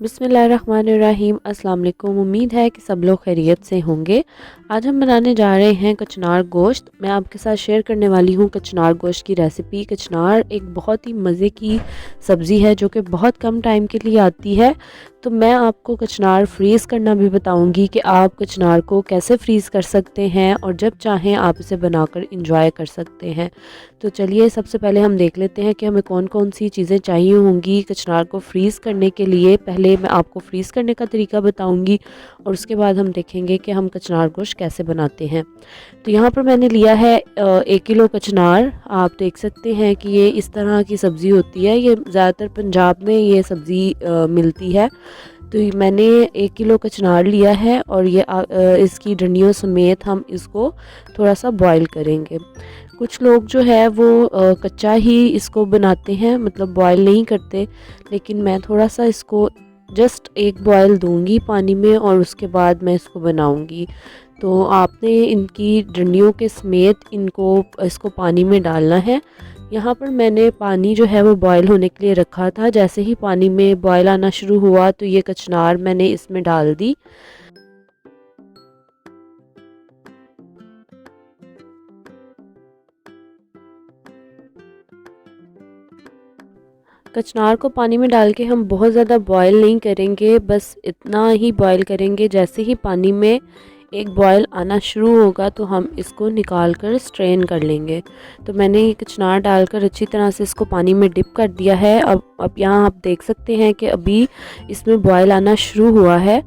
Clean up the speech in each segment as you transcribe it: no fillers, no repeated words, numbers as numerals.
बिस्मिल्लाहिर्रहमानिर्रहीम। अस्सलाम वालेकुम। उम्मीद है कि सब लोग खैरियत से होंगे। आज हम बनाने जा रहे हैं कचनार गोश्त। मैं आपके साथ शेयर करने वाली हूँ कचनार गोश्त की रेसिपी। कचनार एक बहुत ही मज़े की सब्ज़ी है जो कि बहुत कम टाइम के लिए आती है। तो मैं आपको कचनार फ्रीज़ करना भी बताऊँगी कि आप कचनार को कैसे फ्रीज़ कर सकते हैं और जब चाहें आप इसे बनाकर इंजॉय कर सकते हैं। तो चलिए सबसे पहले हम देख लेते हैं कि हमें कौन कौन सी चीज़ें चाहिए होंगी कचनार को फ्रीज़ करने के लिए। पहले मैं आपको फ्रीज़ करने का तरीका बताऊंगी और उसके बाद हम देखेंगे कि हम कचनार गोश्त कैसे बनाते हैं। तो यहाँ पर मैंने लिया है 1 किलो कचनार। आप देख सकते हैं कि ये इस तरह की सब्ज़ी होती है। ये ज़्यादातर पंजाब में ये सब्ज़ी मिलती है। तो मैंने 1 किलो कचनार लिया है और ये इसकी डंडियों समेत हम इसको थोड़ा सा बॉईल करेंगे। कुछ लोग जो है वो कच्चा ही इसको बनाते हैं, मतलब बॉईल नहीं करते, लेकिन मैं थोड़ा सा इसको जस्ट एक बॉईल दूंगी पानी में और उसके बाद मैं इसको बनाऊंगी। तो आपने इनकी डंडियों के समेत इसको पानी में डालना है। यहाँ पर मैंने पानी जो है वो बॉईल होने के लिए रखा था। जैसे ही पानी में बॉईल आना शुरू हुआ तो ये कचनार मैंने इसमें डाल दी। कचनार को पानी में डाल के हम बहुत ज़्यादा बॉईल नहीं करेंगे, बस इतना ही बॉईल करेंगे। जैसे ही पानी में एक बॉईल आना शुरू होगा तो हम इसको निकाल कर स्ट्रेन कर लेंगे। तो मैंने ये कचनार डालकर अच्छी तरह से इसको पानी में डिप कर दिया है। अब यहाँ आप देख सकते हैं कि अभी इसमें बॉईल आना शुरू हुआ है।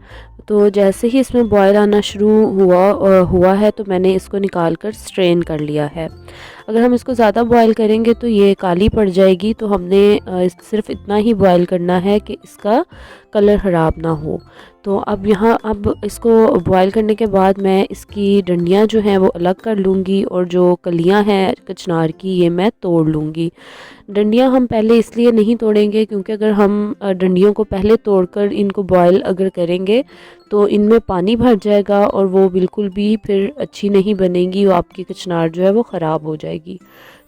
तो जैसे ही इसमें बॉईल आना शुरू हुआ है तो मैंने इसको निकाल कर स्ट्रेन कर लिया है। अगर हम इसको ज़्यादा बॉईल करेंगे तो ये काली पड़ जाएगी। तो हमने सिर्फ इतना ही बॉईल करना है कि इसका कलर ख़राब ना हो। तो अब इसको बॉईल करने के बाद मैं इसकी डंडियाँ जो हैं वो अलग कर लूँगी और जो कलियाँ हैं कचनार की ये मैं तोड़ लूँगी। डंडियाँ हम पहले इसलिए नहीं तोड़ेंगे क्योंकि अगर हम डंडियों को पहले तोड़कर इनको बॉईल अगर करेंगे तो इनमें पानी भर जाएगा और वो बिल्कुल भी फिर अच्छी नहीं बनेगी। वो आपकी कचनार जो है वो ख़राब हो जाएगी।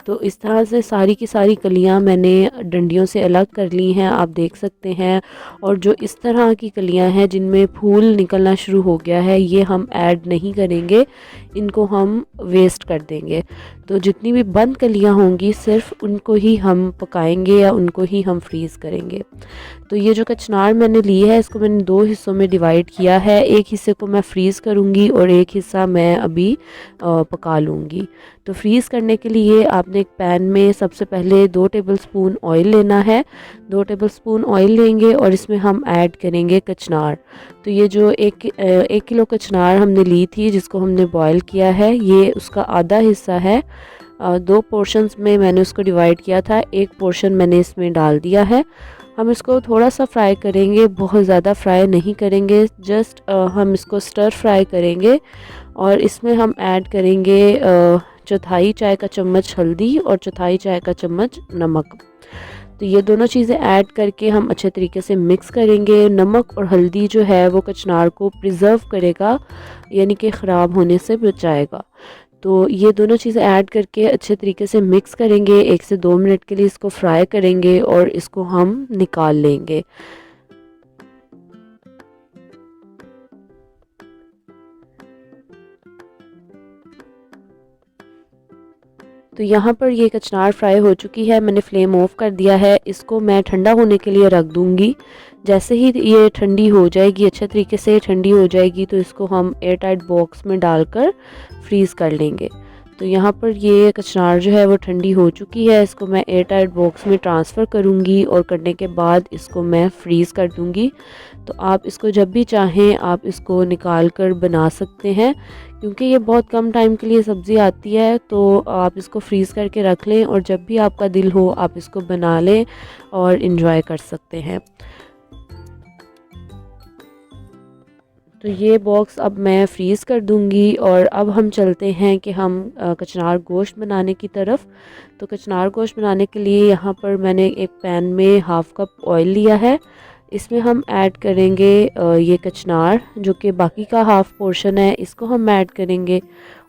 तो इस तरह से सारी की सारी कलियां मैंने डंडियों से अलग कर ली हैं, आप देख सकते हैं। और जो इस तरह की कलियां हैं जिनमें फूल निकलना शुरू हो गया है ये हम ऐड नहीं करेंगे, इनको हम वेस्ट कर देंगे। तो जितनी भी बंद कलियां होंगी सिर्फ उनको ही हम पकाएंगे या उनको ही हम फ्रीज़ करेंगे। तो ये जो कचनार मैंने ली है इसको मैंने 2 हिस्सों में डिवाइड किया है। एक हिस्से को मैं फ्रीज़ करूँगी और एक हिस्सा मैं अभी पका लूँगी। तो फ्रीज़ करने के लिए आपने एक पैन में सबसे पहले 2 टेबलस्पून ऑयल लेना है। 2 टेबलस्पून ऑयल लेंगे और इसमें हम ऐड करेंगे कचनार। तो ये जो 1 किलो कचनार हमने ली थी जिसको हमने बॉईल किया है ये उसका आधा हिस्सा है। 2 पोर्शंस में मैंने उसको डिवाइड किया था, एक पोर्शन मैंने इसमें डाल दिया है। हम इसको थोड़ा सा फ्राई करेंगे, बहुत ज़्यादा फ्राई नहीं करेंगे, जस्ट हम इसको स्टर फ्राई करेंगे। और इसमें हम ऐड करेंगे चौथाई चाय का चम्मच हल्दी और चौथाई चाय का चम्मच नमक। तो ये दोनों चीज़ें ऐड करके हम अच्छे तरीके से मिक्स करेंगे। नमक और हल्दी जो है वो कचनार को प्रिजर्व करेगा, यानी कि ख़राब होने से बचाएगा। तो ये दोनों चीज़ें ऐड करके अच्छे तरीके से मिक्स करेंगे। 1 से 2 मिनट के लिए इसको फ्राई करेंगे और इसको हम निकाल लेंगे। तो यहाँ पर ये कचनार फ्राई हो चुकी है, मैंने फ्लेम ऑफ कर दिया है। इसको मैं ठंडा होने के लिए रख दूँगी। जैसे ही ये ठंडी हो जाएगी, अच्छे तरीके से ठंडी हो जाएगी, तो इसको हम एयर टाइट बॉक्स में डालकर फ्रीज़ कर लेंगे। तो यहाँ पर ये कचनार जो है वो ठंडी हो चुकी है। इसको मैं एयर टाइट बॉक्स में ट्रांसफ़र करूँगी और करने के बाद इसको मैं फ्रीज़ कर दूँगी। तो आप इसको जब भी चाहें आप इसको निकाल कर बना सकते हैं। क्योंकि ये बहुत कम टाइम के लिए सब्ज़ी आती है तो आप इसको फ्रीज़ करके रख लें और जब भी आपका दिल हो आप इसको बना लें और इन्जॉय कर सकते हैं। तो ये बॉक्स अब मैं फ्रीज़ कर दूंगी और अब हम चलते हैं कि हम कचनार गोश्त बनाने की तरफ। तो कचनार गोश्त बनाने के लिए यहाँ पर मैंने एक पैन में 1/2 कप ऑयल लिया है। इसमें हम ऐड करेंगे ये कचनार, जो कि बाकी का हाफ़ पोर्शन है, इसको हम ऐड करेंगे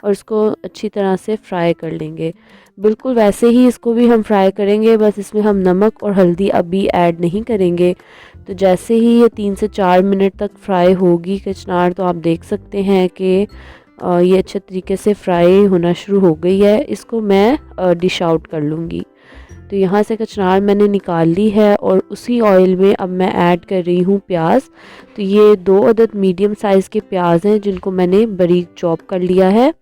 और इसको अच्छी तरह से फ्राई कर लेंगे। बिल्कुल वैसे ही इसको भी हम फ्राई करेंगे, बस इसमें हम नमक और हल्दी अभी ऐड नहीं करेंगे। तो जैसे ही ये 3 से 4 मिनट तक फ्राई होगी कचनार, तो आप देख सकते हैं कि ये अच्छे तरीके से फ्राई होना शुरू हो गई है। इसको मैं डिश आउट कर लूँगी। तो यहाँ से कचनार मैंने निकाल ली है और उसी ऑयल में अब मैं ऐड कर रही हूँ प्याज। तो ये 2 अदद मीडियम साइज़ के प्याज हैं जिनको मैंने बारीक चॉप कर लिया है।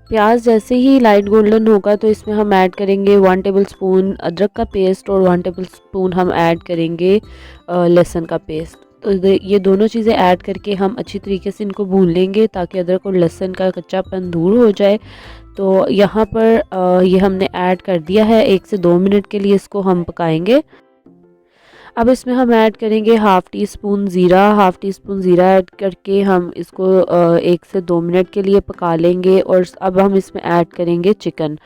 प्याज जैसे ही लाइट गोल्डन होगा तो इसमें हम ऐड करेंगे 1 टेबलस्पून अदरक का पेस्ट और 1 टेबलस्पून हम ऐड करेंगे लहसुन का पेस्ट। तो ये दोनों चीज़ें ऐड करके हम अच्छी तरीके से इनको भून लेंगे ताकि अदरक और लहसुन का कच्चापन दूर हो जाए। तो यहाँ पर ये हमने ऐड कर दिया है। 1 से 2 मिनट के लिए इसको हम पकाएंगे। अब इसमें हम ऐड करेंगे हाफ़ टी स्पून ज़ीरा ऐड करके हम इसको 1 से 2 मिनट के लिए पका लेंगे। और अब हम इसमें ऐड करेंगे चिकन।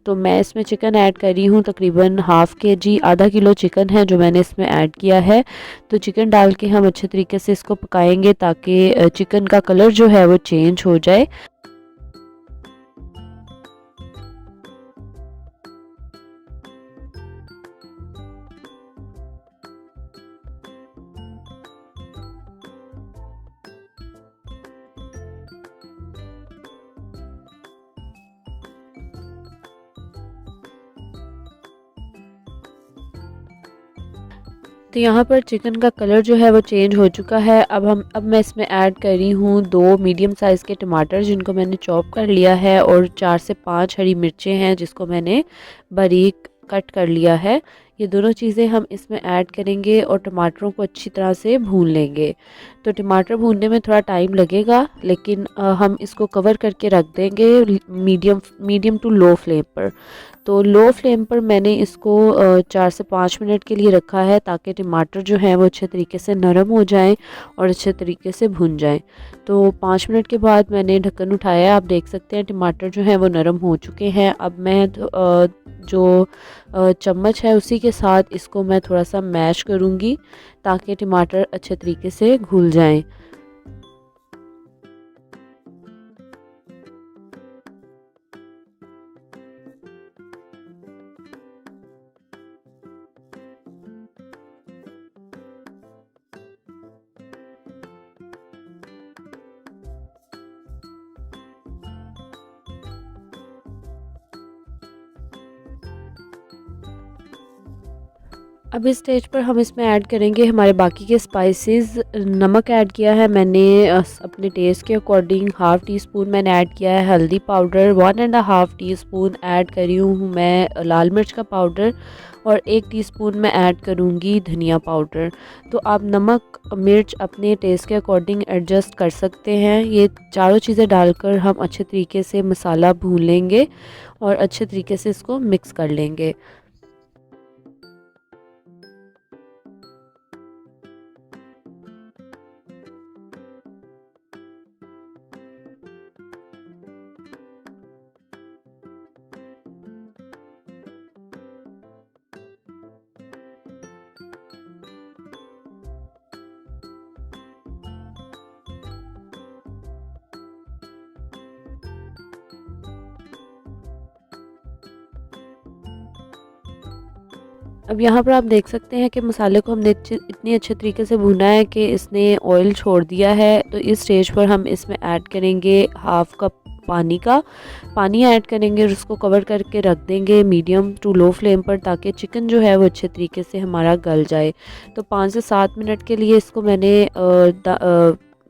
तो मैं इसमें चिकन ऐड कर रही हूँ तकरीबन हाफ़ केजी, आधा किलो चिकन है जो मैंने इसमें ऐड किया है। तो चिकन डाल के हम अच्छे तरीके से इसको पकाएंगे ताकि चिकन का कलर जो है वो चेंज हो जाए। तो यहाँ पर चिकन का कलर जो है वो चेंज हो चुका है। अब मैं इसमें ऐड कर रही हूँ 2 मीडियम साइज़ के टमाटर जिनको मैंने चॉप कर लिया है और 4 से 5 हरी मिर्चें हैं जिसको मैंने बारीक कट कर लिया है। ये दोनों चीज़ें हम इसमें ऐड करेंगे और टमाटरों को अच्छी तरह से भून लेंगे। तो टमाटर भूनने में थोड़ा टाइम लगेगा, लेकिन हम इसको कवर करके रख देंगे मीडियम टू लो फ्लेम पर। तो लो फ्लेम पर मैंने इसको 4 से 5 मिनट के लिए रखा है ताकि टमाटर जो है वो अच्छे तरीके से नरम हो जाएं और अच्छे तरीके से भुन जाएं। तो 5 मिनट के बाद मैंने ढक्कन उठाया। आप देख सकते हैं टमाटर जो है वो नरम हो चुके हैं। अब मैं जो चम्मच है उसी के साथ इसको मैं थोड़ा सा मैश करूँगी ताकि टमाटर अच्छे तरीके से घुल जाएं। अब इस स्टेज पर हम इसमें ऐड करेंगे हमारे बाकी के स्पाइसेस। नमक ऐड किया है मैंने अपने टेस्ट के अकॉर्डिंग, हाफ़ टी स्पून मैंने ऐड किया है हल्दी पाउडर, 1.5 टीस्पून ऐड करी हूँ मैं लाल मिर्च का पाउडर और 1 टीस्पून मैं ऐड करूँगी धनिया पाउडर। तो आप नमक मिर्च अपने टेस्ट के अकॉर्डिंग एडजस्ट कर सकते हैं। ये चारों चीज़ें डालकर हम अच्छे तरीके से मसाला भून लेंगे और अच्छे तरीके से इसको मिक्स कर लेंगे। अब यहाँ पर आप देख सकते हैं कि मसाले को हमने इतनी अच्छे तरीके से भुना है कि इसने ऑयल छोड़ दिया है। तो इस स्टेज पर हम इसमें ऐड करेंगे हाफ़ कप पानी ऐड करेंगे और उसको कवर करके रख देंगे मीडियम टू लो फ्लेम पर ताकि चिकन जो है वो अच्छे तरीके से हमारा गल जाए। तो 5 से 7 मिनट के लिए इसको मैंने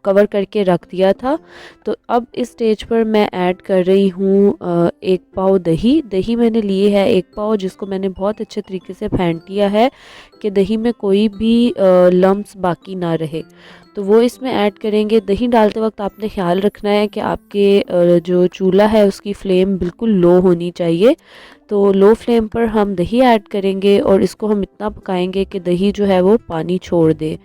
कवर करके रख दिया था। तो अब इस स्टेज पर मैं ऐड कर रही हूँ 1 पाव दही। दही मैंने ली है 1 पाव, जिसको मैंने बहुत अच्छे तरीके से फेंट लिया है कि दही में कोई भी लम्प्स बाकी ना रहे। तो वो इसमें ऐड करेंगे। दही डालते वक्त आपने ख्याल रखना है कि आपके जो चूल्हा है उसकी फ्लेम बिल्कुल लो होनी चाहिए। तो लो फ्लेम पर हम दही ऐड करेंगे और इसको हम इतना पकाएंगे कि दही जो है वो पानी छोड़ दे।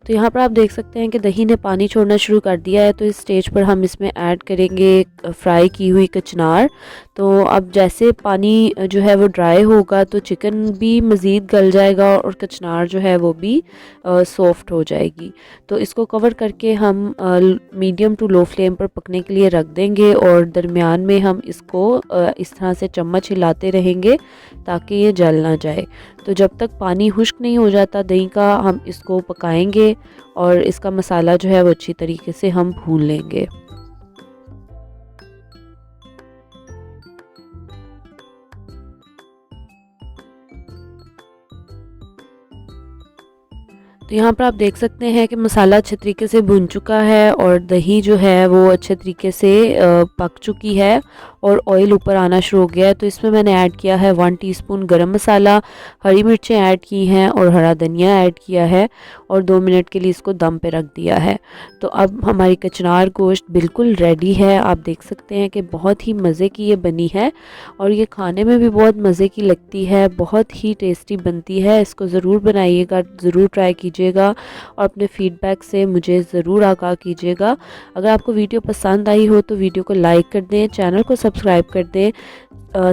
तो यहाँ पर आप देख सकते हैं कि दही ने पानी छोड़ना शुरू कर दिया है। तो इस स्टेज पर हम इसमें ऐड करेंगे फ्राई की हुई कचनार। तो अब जैसे पानी जो है वो ड्राई होगा तो चिकन भी मज़ीद गल जाएगा और कचनार जो है वो भी सॉफ्ट हो जाएगी। तो इसको कवर करके हम मीडियम टू लो फ्लेम पर पकने के लिए रख देंगे और दरमियान में हम इसको इस तरह से चम्मच हिलाते रहेंगे ताकि ये जल ना जाए। तो जब तक पानी खुश्क नहीं हो जाता दही का, हम इसको पकाएंगे और इसका मसाला जो है वो अच्छी तरीके से हम भून लेंगे। तो यहाँ पर आप देख सकते हैं कि मसाला अच्छे तरीके से भुन चुका है और दही जो है वो अच्छे तरीके से पक चुकी है और ऑयल ऊपर आना शुरू हो गया है। तो इसमें मैंने ऐड किया है 1 टीस्पून गरम मसाला, हरी मिर्चें ऐड की हैं और हरा धनिया ऐड किया है और 2 मिनट के लिए इसको दम पे रख दिया है। तो अब हमारी कचनार गोश्त बिल्कुल रेडी है। आप देख सकते हैं कि बहुत ही मज़े की ये बनी है और ये खाने में भी बहुत मज़े की लगती है, बहुत ही टेस्टी बनती है। इसको ज़रूर बनाइएगा, ज़रूर ट्राई कीजिएगा और अपने फीडबैक से मुझे ज़रूर आगाह कीजिएगा। अगर आपको वीडियो पसंद आई हो तो वीडियो को लाइक कर दें, चैनल को सब्सक्राइब कर दें,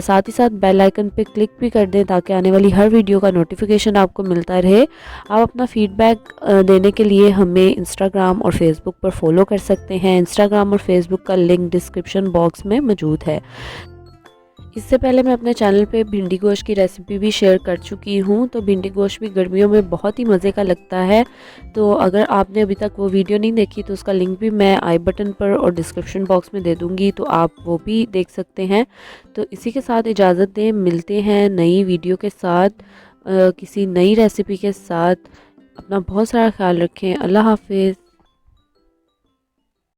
साथ ही साथ बेल आइकन पे क्लिक भी कर दें ताकि आने वाली हर वीडियो का नोटिफिकेशन आपको मिलता रहे। आप अपना फीडबैक देने के लिए हमें इंस्टाग्राम और फेसबुक पर फॉलो कर सकते हैं। इंस्टाग्राम और फेसबुक का लिंक डिस्क्रिप्शन बॉक्स में मौजूद है। इससे पहले मैं अपने चैनल पे भिंडी गोश्त की रेसिपी भी शेयर कर चुकी हूँ। तो भिंडी गोश्त भी गर्मियों में बहुत ही मज़े का लगता है। तो अगर आपने अभी तक वो वीडियो नहीं देखी तो उसका लिंक भी मैं आई बटन पर और डिस्क्रिप्शन बॉक्स में दे दूँगी, तो आप वो भी देख सकते हैं। तो इसी के साथ इजाज़त दें, मिलते हैं नई वीडियो के साथ, किसी नई रेसिपी के साथ। अपना बहुत सारा ख्याल रखें। अल्लाह हाफिज़।